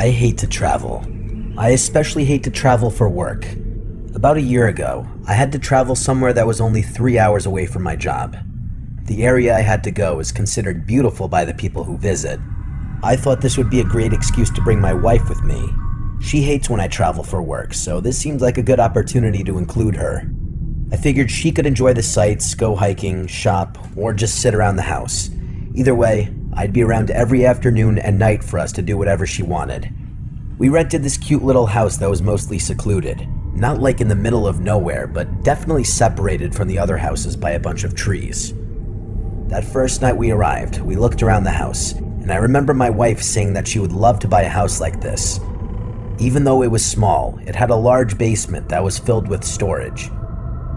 I hate to travel. I especially hate to travel for work. About a year ago, I had to travel somewhere that was only 3 hours away from my job. The area I had to go is considered beautiful by the people who visit. I thought this would be a great excuse to bring my wife with me. She hates when I travel for work, so this seems like a good opportunity to include her. I figured she could enjoy the sights, go hiking, shop, or just sit around the house. Either way, I'd be around every afternoon and night for us to do whatever she wanted. We rented this cute little house that was mostly secluded. Not like in the middle of nowhere, but definitely separated from the other houses by a bunch of trees. That first night we arrived, we looked around the house, and I remember my wife saying that she would love to buy a house like this. Even though it was small, it had a large basement that was filled with storage.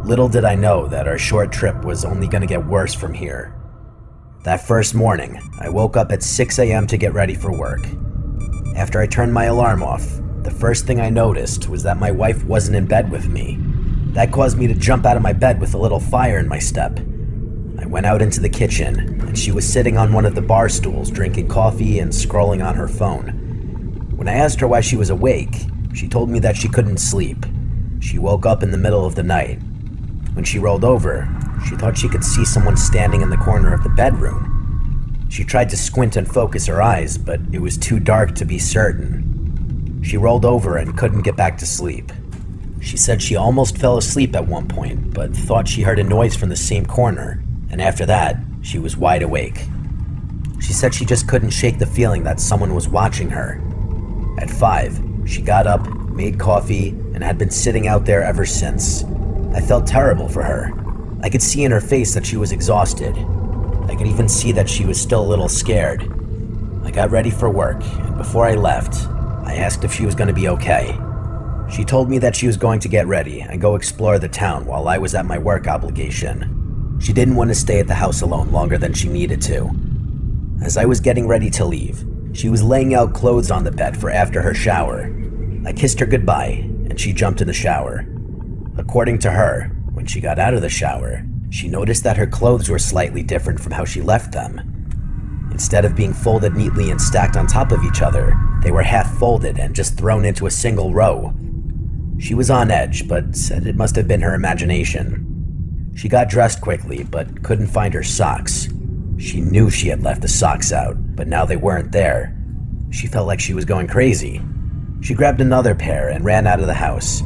Little did I know that our short trip was only going to get worse from here. That first morning, I woke up at 6 a.m. to get ready for work. After I turned my alarm off, the first thing I noticed was that my wife wasn't in bed with me. That caused me to jump out of my bed with a little fire in my step. I went out into the kitchen, and she was sitting on one of the bar stools drinking coffee and scrolling on her phone. When I asked her why she was awake, she told me that she couldn't sleep. She woke up in the middle of the night. When she rolled over, she thought she could see someone standing in the corner of the bedroom. She tried to squint and focus her eyes, but it was too dark to be certain. She rolled over and couldn't get back to sleep. She said she almost fell asleep at one point, but thought she heard a noise from the same corner, and after that, she was wide awake. She said she just couldn't shake the feeling that someone was watching her. At 5, she got up, made coffee, and had been sitting out there ever since. I felt terrible for her. I could see in her face that she was exhausted. I could even see that she was still a little scared. I got ready for work, and before I left, I asked if she was going to be okay. She told me that she was going to get ready and go explore the town while I was at my work obligation. She didn't want to stay at the house alone longer than she needed to. As I was getting ready to leave, she was laying out clothes on the bed for after her shower. I kissed her goodbye, and she jumped in the shower. According to her, when she got out of the shower, she noticed that her clothes were slightly different from how she left them. Instead of being folded neatly and stacked on top of each other, they were half folded and just thrown into a single row. She was on edge, but said it must have been her imagination. She got dressed quickly, but couldn't find her socks. She knew she had left the socks out, but now they weren't there. She felt like she was going crazy. She grabbed another pair and ran out of the house.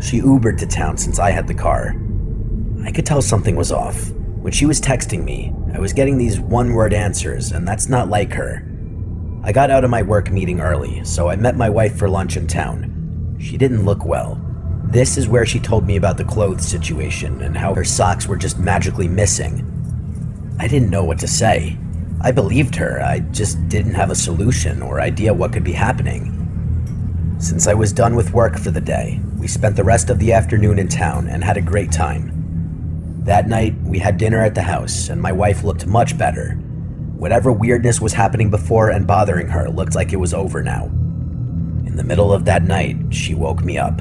She Ubered to town since I had the car. I could tell something was off. When she was texting me, I was getting these one-word answers, and that's not like her. I got out of my work meeting early, so I met my wife for lunch in town. She didn't look well. This is where she told me about the clothes situation and how her socks were just magically missing. I didn't know what to say. I believed her, I just didn't have a solution or idea what could be happening. Since I was done with work for the day, we spent the rest of the afternoon in town and had a great time. That night, we had dinner at the house, and my wife looked much better. Whatever weirdness was happening before and bothering her looked like it was over now. In the middle of that night, she woke me up.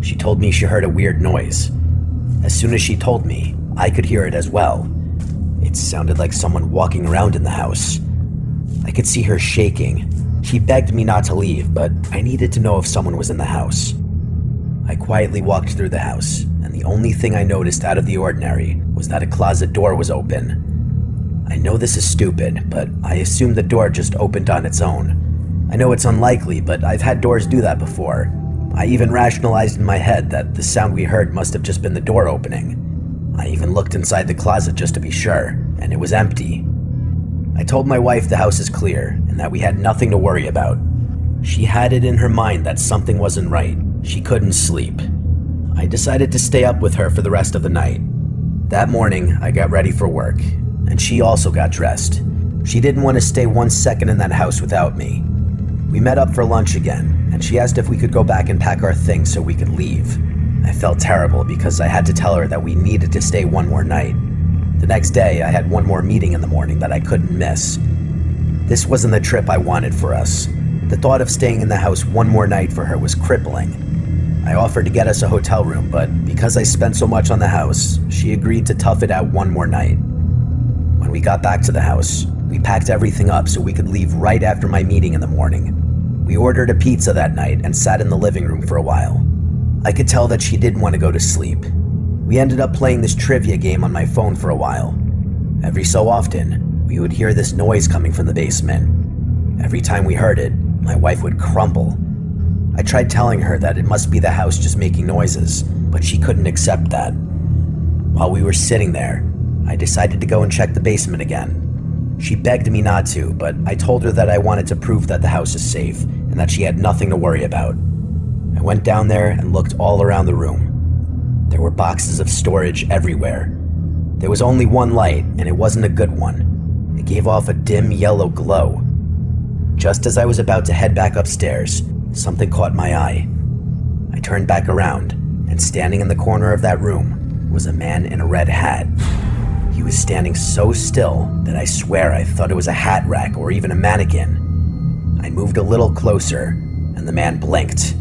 She told me she heard a weird noise. As soon as she told me, I could hear it as well. It sounded like someone walking around in the house. I could see her shaking. She begged me not to leave, but I needed to know if someone was in the house. I quietly walked through the house, and the only thing I noticed out of the ordinary was that a closet door was open. I know this is stupid, but I assumed the door just opened on its own. I know it's unlikely, but I've had doors do that before. I even rationalized in my head that the sound we heard must have just been the door opening. I even looked inside the closet just to be sure, and it was empty. I told my wife the house is clear and that we had nothing to worry about. She had it in her mind that something wasn't right. She couldn't sleep. I decided to stay up with her for the rest of the night. That morning, I got ready for work, and she also got dressed. She didn't want to stay 1 second in that house without me. We met up for lunch again, and she asked if we could go back and pack our things so we could leave. I felt terrible because I had to tell her that we needed to stay one more night. The next day, I had one more meeting in the morning that I couldn't miss. This wasn't the trip I wanted for us. The thought of staying in the house one more night for her was crippling. I offered to get us a hotel room, but because I spent so much on the house, she agreed to tough it out one more night. When we got back to the house, we packed everything up so we could leave right after my meeting in the morning. We ordered a pizza that night and sat in the living room for a while. I could tell that she didn't want to go to sleep. We ended up playing this trivia game on my phone for a while. Every so often, we would hear this noise coming from the basement. Every time we heard it, my wife would crumble. I tried telling her that it must be the house just making noises, but she couldn't accept that. While we were sitting there, I decided to go and check the basement again. She begged me not to, but I told her that I wanted to prove that the house is safe and that she had nothing to worry about. I went down there and looked all around the room. There were boxes of storage everywhere. There was only one light, and it wasn't a good one. It gave off a dim yellow glow. Just as I was about to head back upstairs, something caught my eye. I turned back around, and standing in the corner of that room was a man in a red hat. He was standing so still that I swear I thought it was a hat rack or even a mannequin. I moved a little closer, and the man blinked.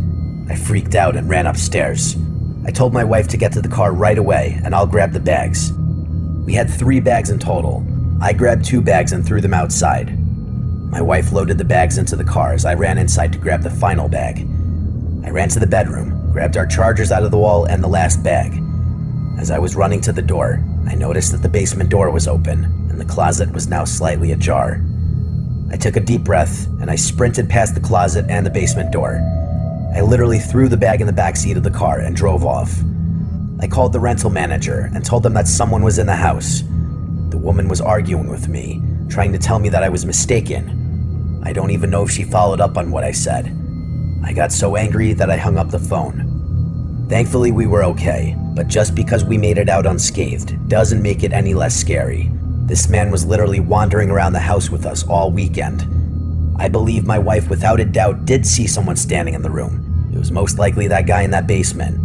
I freaked out and ran upstairs. I told my wife to get to the car right away, and I'll grab the bags. We had 3 bags in total. I grabbed 2 bags and threw them outside. My wife loaded the bags into the car as I ran inside to grab the final bag. I ran to the bedroom, grabbed our chargers out of the wall and the last bag. As I was running to the door, I noticed that the basement door was open, and the closet was now slightly ajar. I took a deep breath, and I sprinted past the closet and the basement door. I literally threw the bag in the back seat of the car and drove off. I called the rental manager and told them that someone was in the house. The woman was arguing with me, trying to tell me that I was mistaken. I don't even know if she followed up on what I said. I got so angry that I hung up the phone. Thankfully, we were okay, but just because we made it out unscathed doesn't make it any less scary. This man was literally wandering around the house with us all weekend. I believe my wife without a doubt did see someone standing in the room. It was most likely that guy in that basement.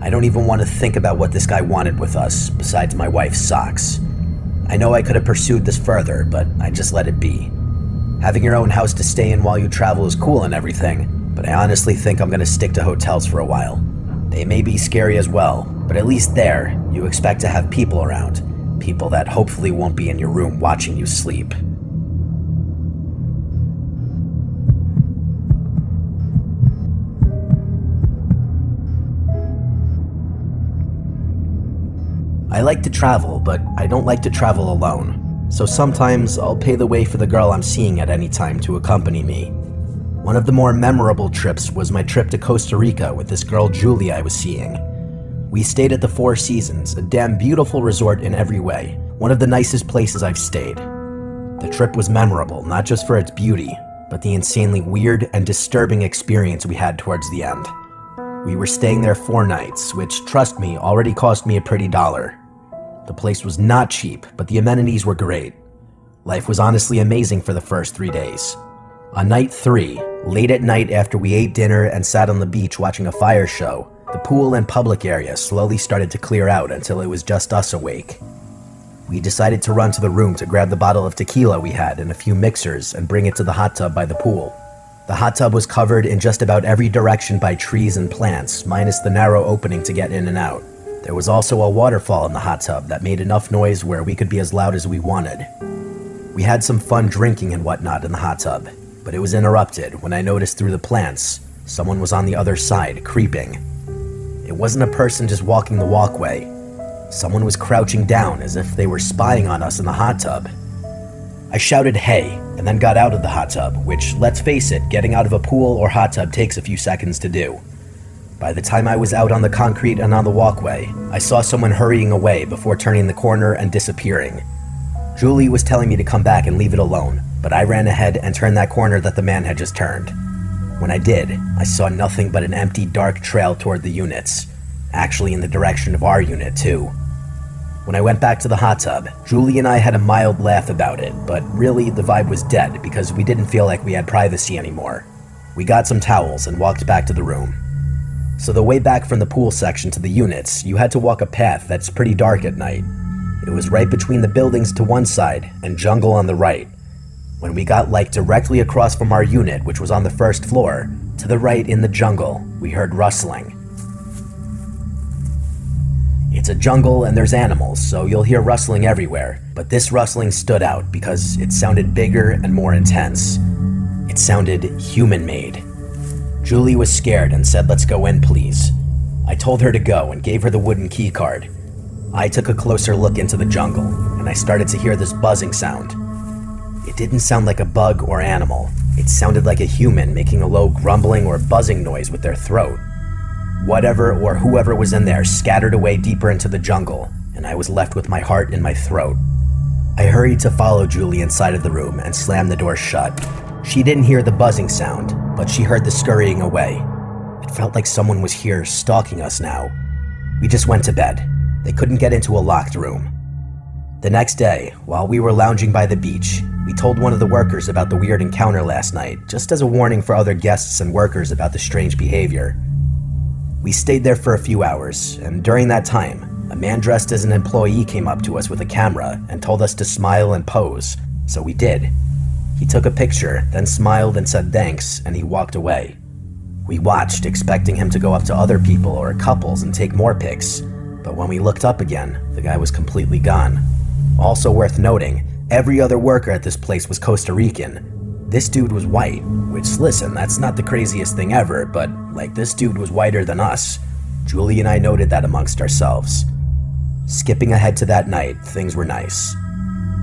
I don't even want to think about what this guy wanted with us, besides my wife's socks. I know I could have pursued this further, but I just let it be. Having your own house to stay in while you travel is cool and everything, but I honestly think I'm going to stick to hotels for a while. They may be scary as well, but at least there, you expect to have people around. People that hopefully won't be in your room watching you sleep. I like to travel, but I don't like to travel alone. So sometimes I'll pay the way for the girl I'm seeing at any time to accompany me. One of the more memorable trips was my trip to Costa Rica with this girl Julie I was seeing. We stayed at the Four Seasons, a damn beautiful resort in every way, one of the nicest places I've stayed. The trip was memorable, not just for its beauty, but the insanely weird and disturbing experience we had towards the end. We were staying there 4 nights, which, trust me, already cost me a pretty dollar. The place was not cheap, but the amenities were great. Life was honestly amazing for the first 3 days. On night 3, late at night after we ate dinner and sat on the beach watching a fire show, the pool and public area slowly started to clear out until it was just us awake. We decided to run to the room to grab the bottle of tequila we had and a few mixers and bring it to the hot tub by the pool. The hot tub was covered in just about every direction by trees and plants, minus the narrow opening to get in and out. There was also a waterfall in the hot tub that made enough noise where we could be as loud as we wanted. We had some fun drinking and whatnot in the hot tub, but it was interrupted when I noticed through the plants someone was on the other side, creeping. It wasn't a person just walking the walkway. Someone was crouching down as if they were spying on us in the hot tub. I shouted hey, and then got out of the hot tub, which, let's face it, getting out of a pool or hot tub takes a few seconds to do. By the time I was out on the concrete and on the walkway, I saw someone hurrying away before turning the corner and disappearing. Julie was telling me to come back and leave it alone, but I ran ahead and turned that corner that the man had just turned. When I did, I saw nothing but an empty, dark trail toward the units, actually in the direction of our unit, too. When I went back to the hot tub, Julie and I had a mild laugh about it, but really the vibe was dead because we didn't feel like we had privacy anymore. We got some towels and walked back to the room. So the way back from the pool section to the units, you had to walk a path that's pretty dark at night. It was right between the buildings to one side and jungle on the right. When we got directly across from our unit, which was on the first floor, to the right in the jungle, we heard rustling. It's a jungle and there's animals, so you'll hear rustling everywhere, but this rustling stood out because it sounded bigger and more intense. It sounded human-made. Julie was scared and said, "Let's go in, please." I told her to go and gave her the wooden key card. I took a closer look into the jungle, and I started to hear this buzzing sound. It didn't sound like a bug or animal. It sounded like a human making a low grumbling or buzzing noise with their throat. Whatever or whoever was in there scattered away deeper into the jungle, and I was left with my heart in my throat. I hurried to follow Julie inside of the room and slammed the door shut. She didn't hear the buzzing sound, but she heard the scurrying away. It felt like someone was here stalking us now. We just went to bed. They couldn't get into a locked room. The next day, while we were lounging by the beach, we told one of the workers about the weird encounter last night, just as a warning for other guests and workers about the strange behavior. We stayed there for a few hours, and during that time, a man dressed as an employee came up to us with a camera and told us to smile and pose, so we did. He took a picture, then smiled and said thanks, and he walked away. We watched, expecting him to go up to other people or couples and take more pics, but when we looked up again, the guy was completely gone. Also worth noting, every other worker at this place was Costa Rican. This dude was white, which, listen, that's not the craziest thing ever, but, this dude was whiter than us. Julie and I noted that amongst ourselves. Skipping ahead to that night, things were nice.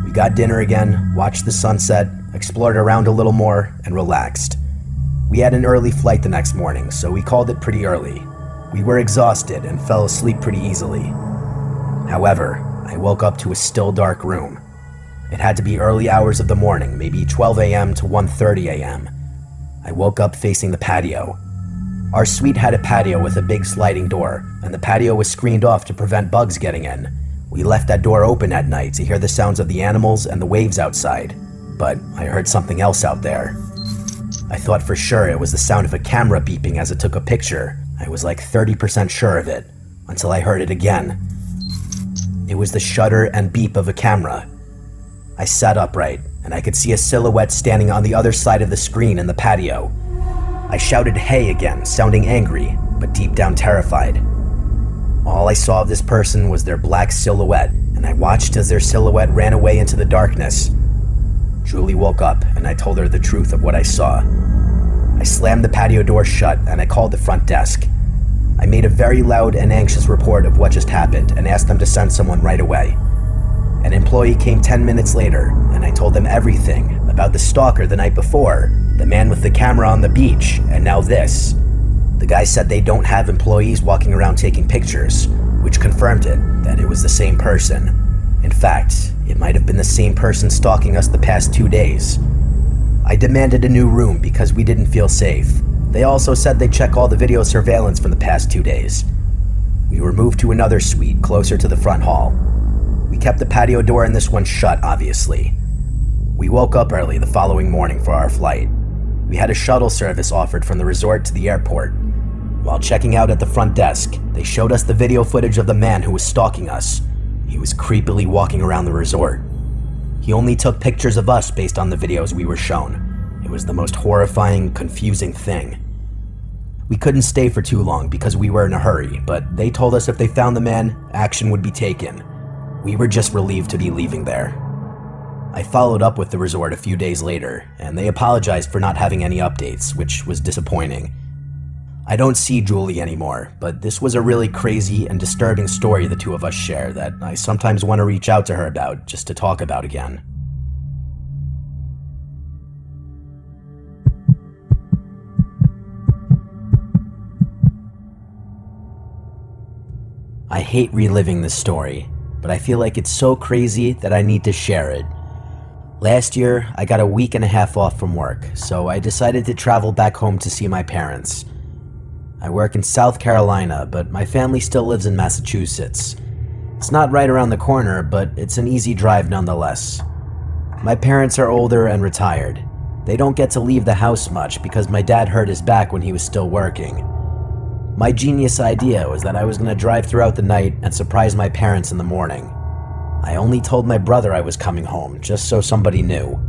We got dinner again, watched the sunset, explored around a little more, and relaxed. We had an early flight the next morning, so we called it pretty early. We were exhausted and fell asleep pretty easily. However, I woke up to a still dark room. It had to be early hours of the morning, maybe 12 a.m. to 1:30 a.m. I woke up facing the patio. Our suite had a patio with a big sliding door, and the patio was screened off to prevent bugs getting in. We left that door open at night to hear the sounds of the animals and the waves outside, but I heard something else out there. I thought for sure it was the sound of a camera beeping as it took a picture. I was like 30% sure of it, until I heard it again. It was the shutter and beep of a camera. I sat upright, and I could see a silhouette standing on the other side of the screen in the patio. I shouted "hey" again, sounding angry, but deep down terrified. All I saw of this person was their black silhouette, and I watched as their silhouette ran away into the darkness. Julie woke up, and I told her the truth of what I saw. I slammed the patio door shut, and I called the front desk. I made a very loud and anxious report of what just happened and asked them to send someone right away. An employee came 10 minutes later, and I told them everything about the stalker the night before, the man with the camera on the beach, and now this. The guy said they don't have employees walking around taking pictures, which confirmed that it was the same person. In fact, it might have been the same person stalking us the past 2 days. I demanded a new room because we didn't feel safe. They also said they'd check all the video surveillance from the past 2 days. We were moved to another suite closer to the front hall. We kept the patio door in this one shut, obviously. We woke up early the following morning for our flight. We had a shuttle service offered from the resort to the airport. While checking out at the front desk, they showed us the video footage of the man who was stalking us. He was creepily walking around the resort. He only took pictures of us based on the videos we were shown. It was the most horrifying, confusing thing. We couldn't stay for too long because we were in a hurry, but they told us if they found the man, action would be taken. We were just relieved to be leaving there. I followed up with the resort a few days later, and they apologized for not having any updates, which was disappointing. I don't see Julie anymore, but this was a really crazy and disturbing story the two of us share that I sometimes want to reach out to her about just to talk about again. I hate reliving this story, but I feel like it's so crazy that I need to share it. Last year, I got a week and a half off from work, so I decided to travel back home to see my parents. I work in South Carolina, but my family still lives in Massachusetts. It's not right around the corner, but it's an easy drive nonetheless. My parents are older and retired. They don't get to leave the house much because my dad hurt his back when he was still working. My genius idea was that I was going to drive throughout the night and surprise my parents in the morning. I only told my brother I was coming home, just so somebody knew.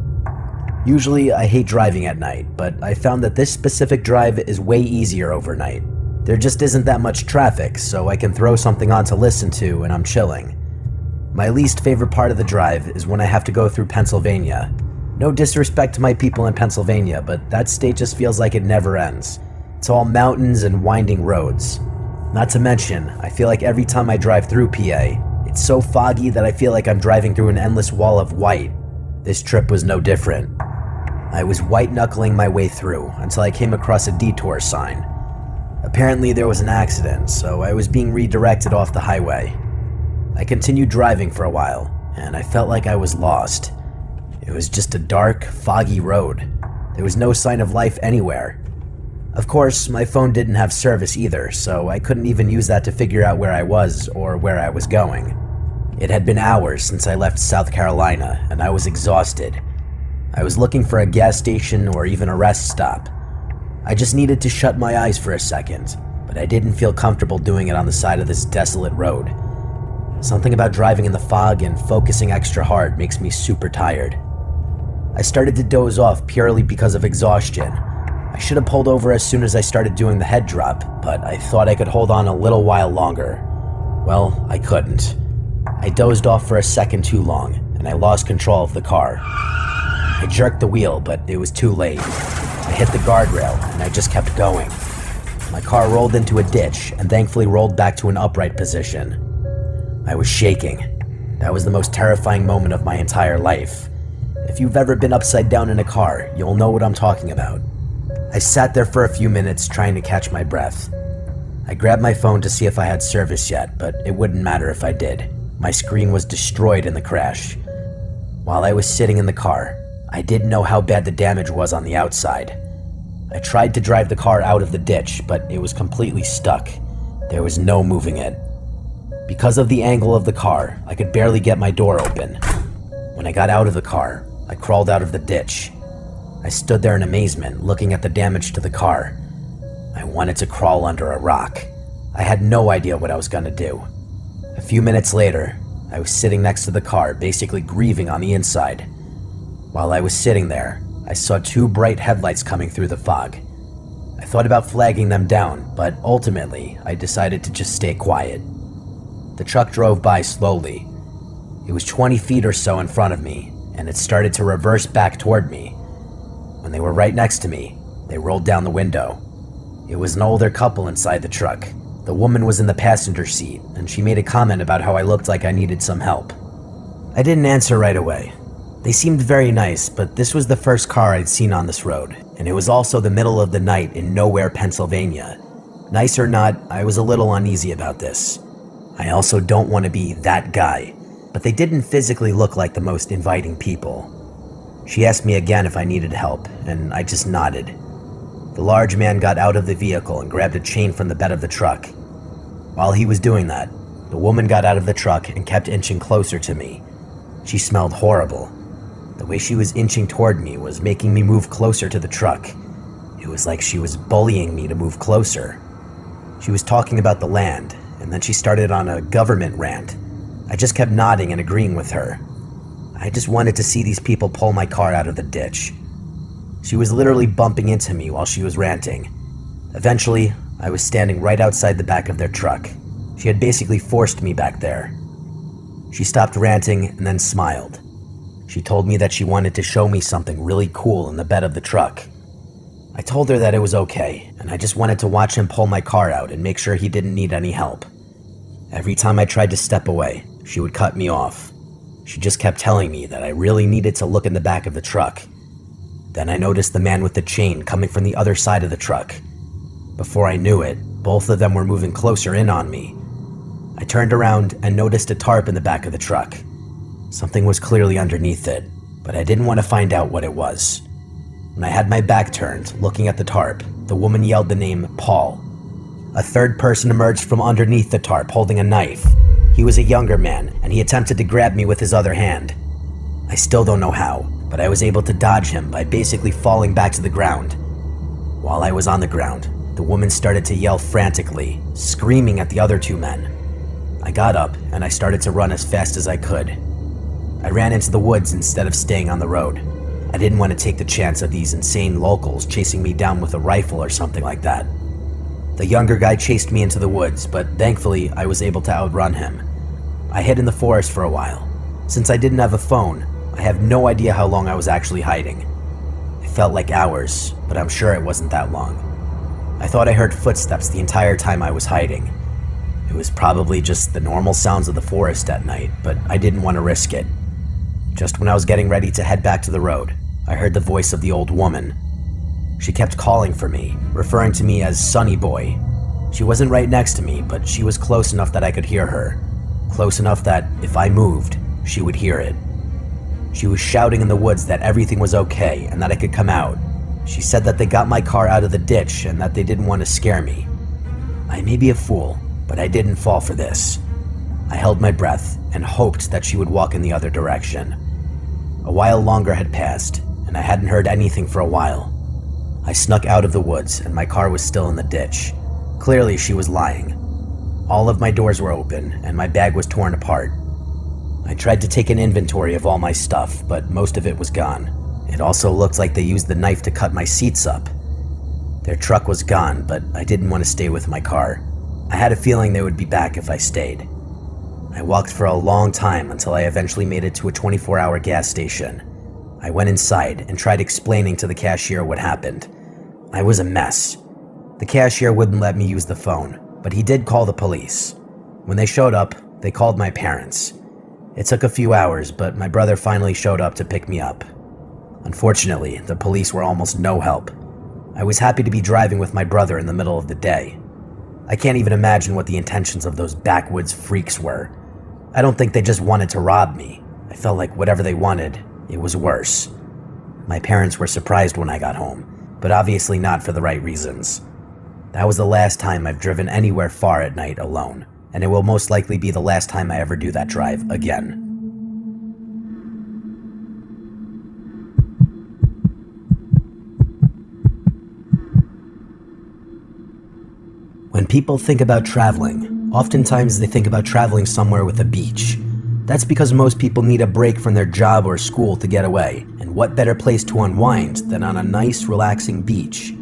Usually, I hate driving at night, but I found that this specific drive is way easier overnight. There just isn't that much traffic, so I can throw something on to listen to and I'm chilling. My least favorite part of the drive is when I have to go through Pennsylvania. No disrespect to my people in Pennsylvania, but that state just feels like it never ends. It's all mountains and winding roads. Not to mention, I feel like every time I drive through PA, it's so foggy that I feel like I'm driving through an endless wall of white. This trip was no different. I was white-knuckling my way through until I came across a detour sign. Apparently there was an accident, so I was being redirected off the highway. I continued driving for a while, and I felt like I was lost. It was just a dark, foggy road. There was no sign of life anywhere. Of course, my phone didn't have service either, so I couldn't even use that to figure out where I was or where I was going. It had been hours since I left South Carolina, and I was exhausted. I was looking for a gas station or even a rest stop. I just needed to shut my eyes for a second, but I didn't feel comfortable doing it on the side of this desolate road. Something about driving in the fog and focusing extra hard makes me super tired. I started to doze off purely because of exhaustion. I should have pulled over as soon as I started doing the head drop, but I thought I could hold on a little while longer. Well, I couldn't. I dozed off for a second too long, and I lost control of the car. I jerked the wheel, but it was too late. I hit the guardrail, and I just kept going. My car rolled into a ditch, and thankfully rolled back to an upright position. I was shaking. That was the most terrifying moment of my entire life. If you've ever been upside down in a car, you'll know what I'm talking about. I sat there for a few minutes trying to catch my breath. I grabbed my phone to see if I had service yet, but it wouldn't matter if I did. My screen was destroyed in the crash. While I was sitting in the car, I didn't know how bad the damage was on the outside. I tried to drive the car out of the ditch, but it was completely stuck. There was no moving it. Because of the angle of the car, I could barely get my door open. When I got out of the car, I crawled out of the ditch. I stood there in amazement, looking at the damage to the car. I wanted to crawl under a rock. I had no idea what I was going to do. A few minutes later, I was sitting next to the car, basically grieving on the inside. While I was sitting there, I saw two bright headlights coming through the fog. I thought about flagging them down, but ultimately, I decided to just stay quiet. The truck drove by slowly. It was 20 feet or so in front of me, and it started to reverse back toward me. When they were right next to me, they rolled down the window. It was an older couple inside the truck. The woman was in the passenger seat, and she made a comment about how I looked like I needed some help. I didn't answer right away. They seemed very nice, but this was the first car I'd seen on this road, and it was also the middle of the night in nowhere, Pennsylvania. Nice or not, I was a little uneasy about this. I also don't want to be that guy, but they didn't physically look like the most inviting people. She asked me again if I needed help, and I just nodded. The large man got out of the vehicle and grabbed a chain from the bed of the truck. While he was doing that, the woman got out of the truck and kept inching closer to me. She smelled horrible. The way she was inching toward me was making me move closer to the truck. It was like she was bullying me to move closer. She was talking about the land, and then she started on a government rant. I just kept nodding and agreeing with her. I just wanted to see these people pull my car out of the ditch. She was literally bumping into me while she was ranting. Eventually, I was standing right outside the back of their truck. She had basically forced me back there. She stopped ranting and then smiled. She told me that she wanted to show me something really cool in the bed of the truck. I told her that it was okay, and I just wanted to watch him pull my car out and make sure he didn't need any help. Every time I tried to step away, she would cut me off. She just kept telling me that I really needed to look in the back of the truck. Then I noticed the man with the chain coming from the other side of the truck. Before I knew it, both of them were moving closer in on me. I turned around and noticed a tarp in the back of the truck. Something was clearly underneath it, but I didn't want to find out what it was. When I had my back turned, looking at the tarp, the woman yelled the name Paul. A third person emerged from underneath the tarp holding a knife. He was a younger man, and he attempted to grab me with his other hand. I still don't know how, but I was able to dodge him by basically falling back to the ground. While I was on the ground, the woman started to yell frantically, screaming at the other two men. I got up, and I started to run as fast as I could. I ran into the woods instead of staying on the road. I didn't want to take the chance of these insane locals chasing me down with a rifle or something like that. The younger guy chased me into the woods, but thankfully I was able to outrun him. I hid in the forest for a while. Since I didn't have a phone, I have no idea how long I was actually hiding. It felt like hours, but I'm sure it wasn't that long. I thought I heard footsteps the entire time I was hiding. It was probably just the normal sounds of the forest at night, but I didn't want to risk it. Just when I was getting ready to head back to the road, I heard the voice of the old woman. She kept calling for me, referring to me as Sonny Boy. She wasn't right next to me, but she was close enough that I could hear her. Close enough that if I moved, she would hear it. She was shouting in the woods that everything was okay and that I could come out. She said that they got my car out of the ditch and that they didn't want to scare me. I may be a fool, but I didn't fall for this. I held my breath and hoped that she would walk in the other direction. A while longer had passed, and I hadn't heard anything for a while. I snuck out of the woods and my car was still in the ditch. Clearly she was lying. All of my doors were open and my bag was torn apart. I tried to take an inventory of all my stuff, but most of it was gone. It also looked like they used the knife to cut my seats up. Their truck was gone, but I didn't want to stay with my car. I had a feeling they would be back if I stayed. I walked for a long time until I eventually made it to a 24-hour gas station. I went inside and tried explaining to the cashier what happened. I was a mess. The cashier wouldn't let me use the phone, but he did call the police. When they showed up, they called my parents. It took a few hours, but my brother finally showed up to pick me up. Unfortunately, the police were almost no help. I was happy to be driving with my brother in the middle of the day. I can't even imagine what the intentions of those backwoods freaks were. I don't think they just wanted to rob me. I felt like whatever they wanted, it was worse. My parents were surprised when I got home, but obviously not for the right reasons. That was the last time I've driven anywhere far at night alone, and it will most likely be the last time I ever do that drive again. When people think about traveling, oftentimes they think about traveling somewhere with a beach. That's because most people need a break from their job or school to get away, and what better place to unwind than on a nice, relaxing beach?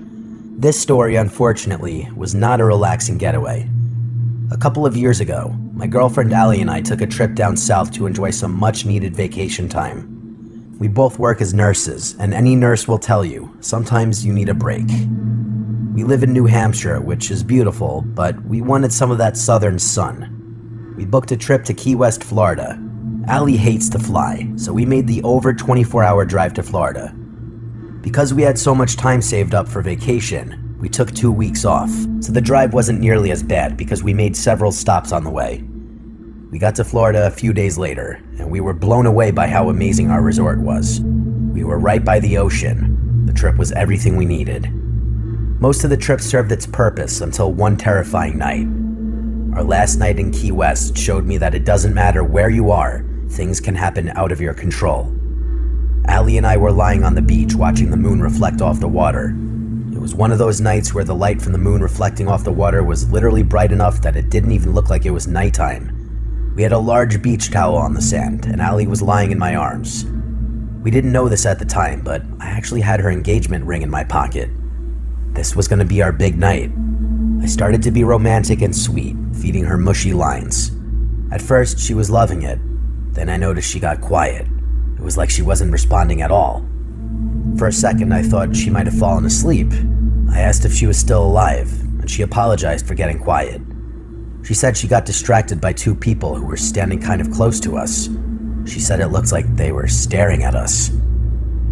This story, unfortunately, was not a relaxing getaway. A couple of years ago, my girlfriend Allie and I took a trip down south to enjoy some much-needed vacation time. We both work as nurses, and any nurse will tell you, sometimes you need a break. We live in New Hampshire, which is beautiful, but we wanted some of that southern sun. We booked a trip to Key West, Florida. Allie hates to fly, so we made the over 24-hour drive to Florida. Because we had so much time saved up for vacation, we took 2 weeks off, so the drive wasn't nearly as bad because we made several stops on the way. We got to Florida a few days later, and we were blown away by how amazing our resort was. We were right by the ocean. The trip was everything we needed. Most of the trip served its purpose until one terrifying night. Our last night in Key West showed me that it doesn't matter where you are, things can happen out of your control. Allie and I were lying on the beach watching the moon reflect off the water. It was one of those nights where the light from the moon reflecting off the water was literally bright enough that it didn't even look like it was nighttime. We had a large beach towel on the sand, and Allie was lying in my arms. We didn't know this at the time, but I actually had her engagement ring in my pocket. This was going to be our big night. I started to be romantic and sweet, feeding her mushy lines. At first, she was loving it. Then I noticed she got quiet. It was like she wasn't responding at all. For a second, I thought she might have fallen asleep. I asked if she was still alive, and she apologized for getting quiet. She said she got distracted by two people who were standing kind of close to us. She said it looked like they were staring at us.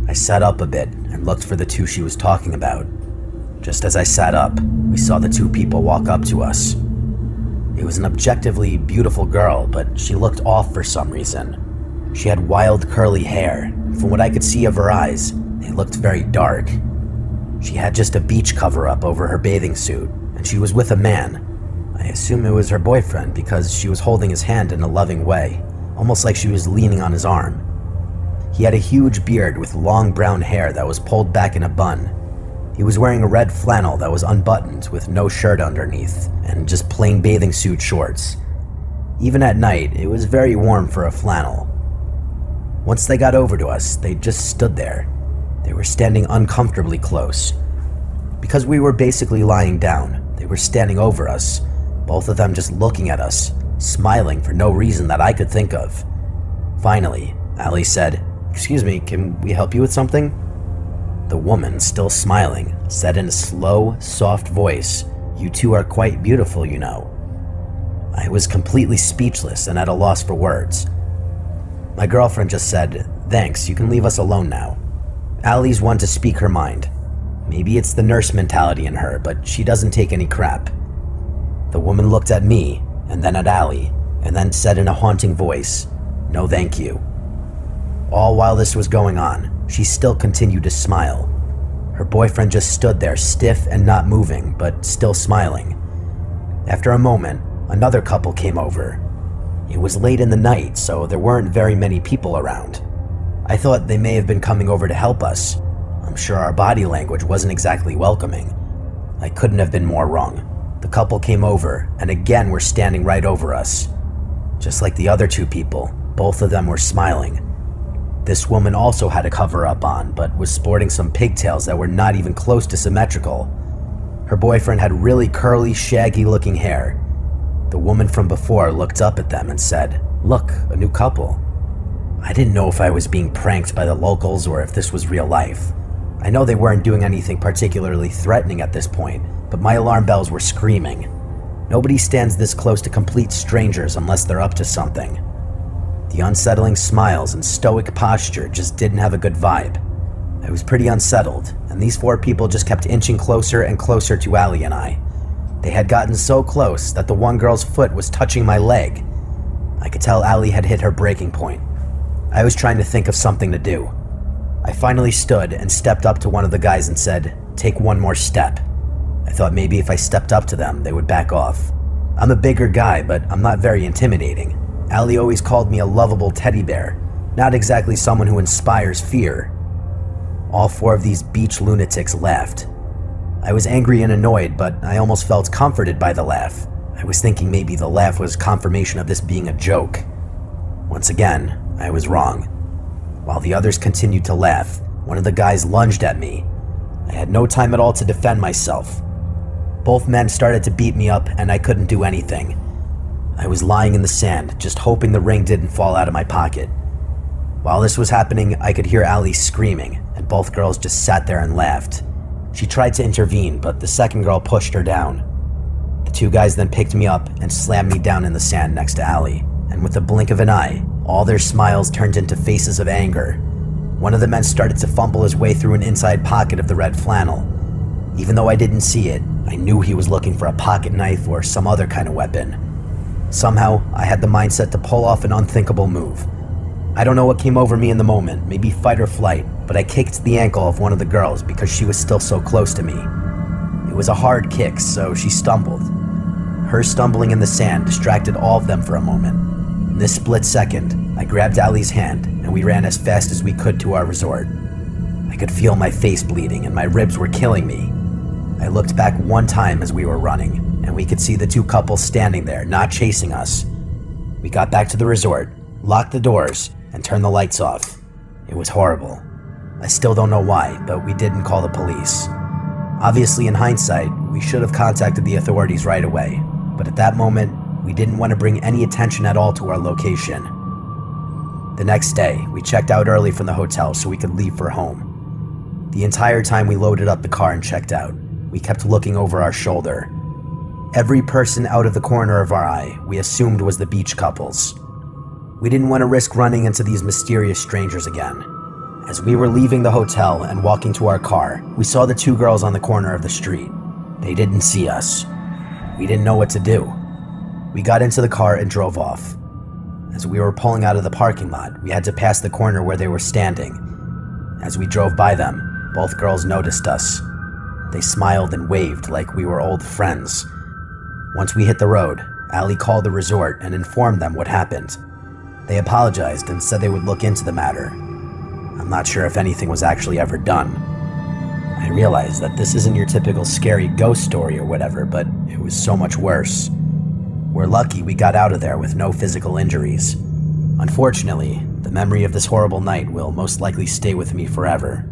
I sat up a bit and looked for the two she was talking about. Just as I sat up, we saw the two people walk up to us. It was an objectively beautiful girl, but she looked off for some reason. She had wild curly hair, and from what I could see of her eyes, they looked very dark. She had just a beach cover-up over her bathing suit, and she was with a man. I assume it was her boyfriend because she was holding his hand in a loving way, almost like she was leaning on his arm. He had a huge beard with long brown hair that was pulled back in a bun. He was wearing a red flannel that was unbuttoned with no shirt underneath, and just plain bathing suit shorts. Even at night, it was very warm for a flannel. Once they got over to us, they just stood there. They were standing uncomfortably close. Because we were basically lying down, they were standing over us, both of them just looking at us, smiling for no reason that I could think of. Finally, Allie said, Excuse me, can we help you with something? The woman, still smiling, said in a slow, soft voice, "You two are quite beautiful, you know." I was completely speechless and at a loss for words. My girlfriend just said, "Thanks, you can leave us alone now." Allie's one to speak her mind. Maybe it's the nurse mentality in her, but she doesn't take any crap. The woman looked at me, and then at Allie, and then said in a haunting voice, "No thank you." All while this was going on, she still continued to smile. Her boyfriend just stood there stiff and not moving, but still smiling. After a moment, another couple came over. It was late in the night, so there weren't very many people around. I thought they may have been coming over to help us. I'm sure our body language wasn't exactly welcoming. I couldn't have been more wrong. The couple came over, and again were standing right over us. Just like the other two people, both of them were smiling. This woman also had a cover-up on, but was sporting some pigtails that were not even close to symmetrical. Her boyfriend had really curly, shaggy-looking hair. The woman from before looked up at them and said, "Look, a new couple." I didn't know if I was being pranked by the locals or if this was real life. I know they weren't doing anything particularly threatening at this point, but my alarm bells were screaming. Nobody stands this close to complete strangers unless they're up to something. The unsettling smiles and stoic posture just didn't have a good vibe. I was pretty unsettled, and these four people just kept inching closer and closer to Allie and I. They had gotten so close that the one girl's foot was touching my leg. I could tell Allie had hit her breaking point. I was trying to think of something to do. I finally stood and stepped up to one of the guys and said, "Take one more step." I thought maybe if I stepped up to them, they would back off. I'm a bigger guy, but I'm not very intimidating. Allie always called me a lovable teddy bear, not exactly someone who inspires fear. All four of these beach lunatics laughed. I was angry and annoyed, but I almost felt comforted by the laugh. I was thinking maybe the laugh was confirmation of this being a joke. Once again, I was wrong. While the others continued to laugh, one of the guys lunged at me. I had no time at all to defend myself. Both men started to beat me up, and I couldn't do anything. I was lying in the sand, just hoping the ring didn't fall out of my pocket. While this was happening, I could hear Allie screaming, and both girls just sat there and laughed. She tried to intervene, but the second girl pushed her down. The two guys then picked me up and slammed me down in the sand next to Allie, and with the blink of an eye, all their smiles turned into faces of anger. One of the men started to fumble his way through an inside pocket of the red flannel. Even though I didn't see it, I knew he was looking for a pocket knife or some other kind of weapon. Somehow, I had the mindset to pull off an unthinkable move. I don't know what came over me in the moment, maybe fight or flight, but I kicked the ankle of one of the girls because she was still so close to me. It was a hard kick, so she stumbled. Her stumbling in the sand distracted all of them for a moment. In this split second, I grabbed Allie's hand and we ran as fast as we could to our resort. I could feel my face bleeding and my ribs were killing me. I looked back one time as we were running, and we could see the two couples standing there, not chasing us. We got back to the resort, locked the doors, and turned the lights off. It was horrible. I still don't know why, but we didn't call the police. Obviously, in hindsight, we should have contacted the authorities right away, but at that moment, we didn't want to bring any attention at all to our location. The next day, we checked out early from the hotel so we could leave for home. The entire time we loaded up the car and checked out, we kept looking over our shoulder. Every person out of the corner of our eye we assumed was the beach couples. We didn't want to risk running into these mysterious strangers again. As we were leaving the hotel and walking to our car, we saw the two girls on the corner of the street. They didn't see us. We didn't know what to do. We got into the car and drove off. As we were pulling out of the parking lot, we had to pass the corner where they were standing. As we drove by them, both girls noticed us. They smiled and waved like we were old friends. Once we hit the road, Allie called the resort and informed them what happened. They apologized and said they would look into the matter. I'm not sure if anything was actually ever done. I realized that this isn't your typical scary ghost story or whatever, but it was so much worse. We're lucky we got out of there with no physical injuries. Unfortunately, the memory of this horrible night will most likely stay with me forever.